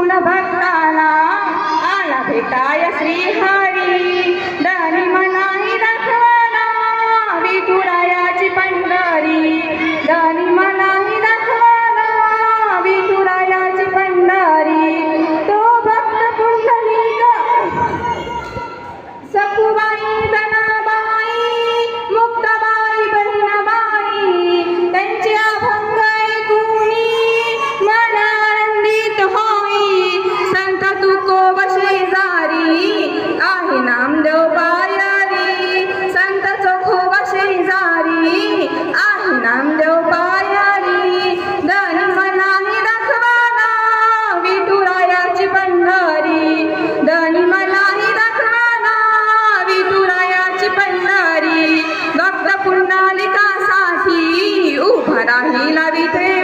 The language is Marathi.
गुण भक्ताला आला भेटाय श्रीहरी धनी मनाही दाखवाना विठुरायाची पंढरी धनी मनाही दाखवाना विठुरायाची पंढरी तो भक्त पुंडलिक सखुबाई धनाबाई मुक्ताबाई बहिणाबाई त्यांचे अभंग ऐकूनी मन आनंदित होई संत तुकोबा शेजारी आहे नामदेव पायारी संत चोखोबा शेजारी आहे नामदेव पायारी धनी मनाही दाखवाना विठुरायाची पंढरी धनी मनाही दाखवाना विठुरायाची पंढरी भक्त पुंडलिकासाठी उभा राहिला विठे